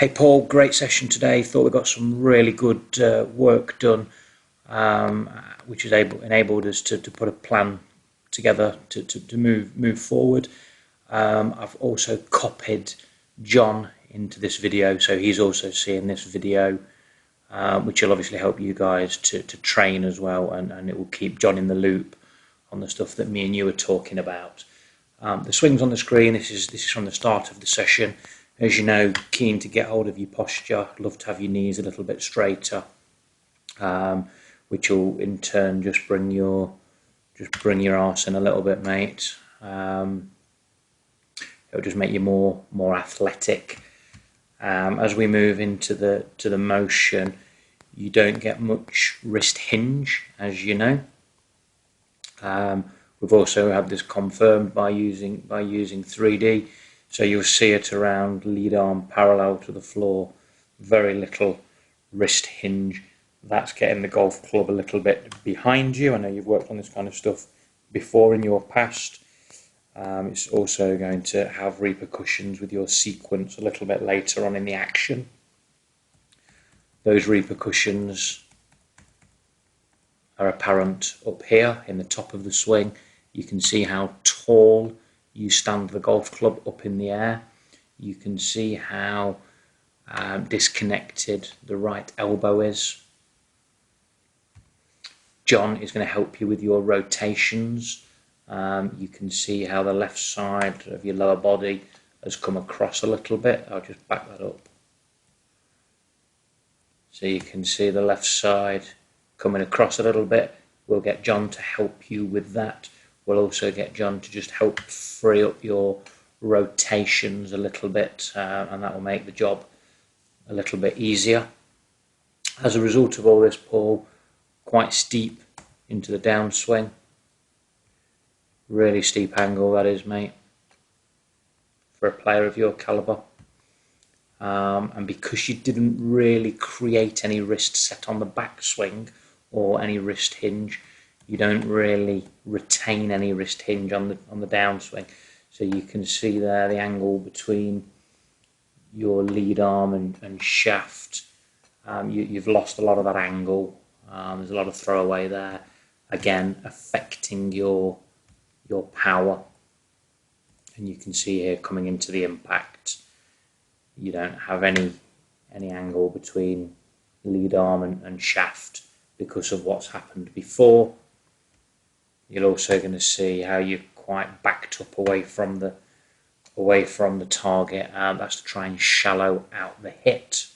Hey Paul, great session today. Thought we got some really good work done, which has enabled us to put a plan together to move forward. I've also copied John into this video, so he's also seeing this video, which will obviously help you guys to train as well, and it will keep John in the loop on the stuff that me and you are talking about. The swings on the screen. This is from the start of the session. As you know, keen to get hold of your posture. Love to have your knees a little bit straighter, which will in turn just bring your arse in a little bit, mate. It'll just make you more athletic. As we move into the motion, you don't get much wrist hinge, as you know. We've also had this confirmed by using 3D. So you'll see it around lead arm parallel to the floor, very little wrist hinge. That's getting the golf club a little bit behind you. I know you've worked on this kind of stuff before in your past. It's also going to have repercussions with your sequence a little bit later on in the action. Those repercussions are apparent up here in the top of the swing. You can see how tall you stand the golf club up in the air. You can see how disconnected the right elbow is. John is going to help you with your rotations. You can see how the left side of your lower body has come across a little bit. I'll just back that up. So you can see the left side coming across a little bit. We'll get John to help you with that. We'll also get John to just help free up your rotations a little bit, and that will make the job a little bit easier. As a result of all this, Paul, quite steep into the downswing. Really steep angle that is, mate, for a player of your calibre. And because you didn't really create any wrist set on the backswing or any wrist hinge, you don't really retain any wrist hinge on the downswing. So you can see there the angle between your lead arm and shaft. You've lost a lot of that angle. There's a lot of throwaway there. Again, affecting your power. And you can see here coming into the impact, you don't have any angle between lead arm and shaft because of what's happened before. You're also going to see how you're quite backed up away from the target. That's to try and shallow out the hit.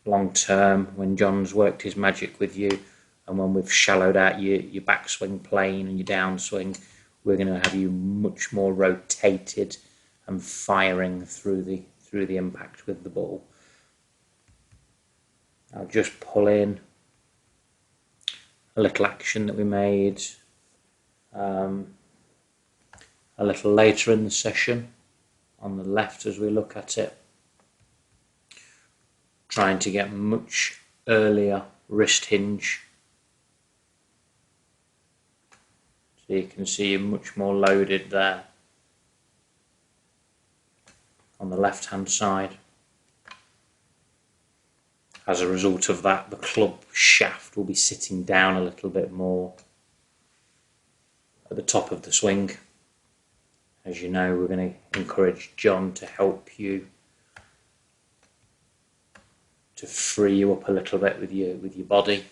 Long term, when John's worked his magic with you, and when we've shallowed out your backswing plane and your downswing, we're going to have you much more rotated and firing through the impact with the ball. I'll just pull in a little action that we made a little later in the session on the left as we look at it, trying to get much earlier wrist hinge. So you can see you're much more loaded there on the left hand side. As a result of that, the club shaft will be sitting down a little bit more at the top of the swing. As you know, we're going to encourage John to help you to free you up a little bit with your body.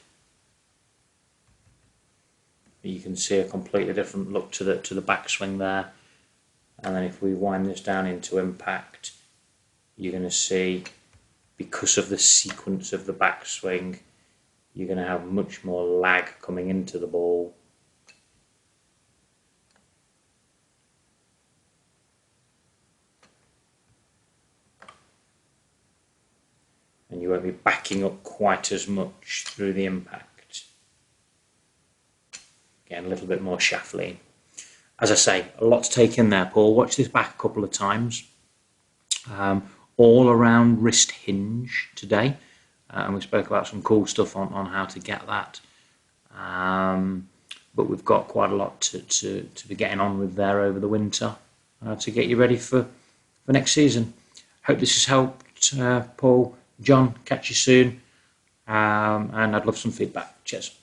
You can see a completely different look to the backswing there. And then if we wind this down into impact, you're going to see, because of the sequence of the backswing, you're going to have much more lag coming into the ball. And you won't be backing up quite as much through the impact. Again, a little bit more shaft lean. As I say, a lot to take in there, Paul. Watch this back a couple of times. All around wrist hinge today. And we spoke about some cool stuff on how to get that. But we've got quite a lot to be getting on with there over the winter to get you ready for next season. Hope this has helped. Paul, John, catch you soon. And I'd love some feedback. Cheers.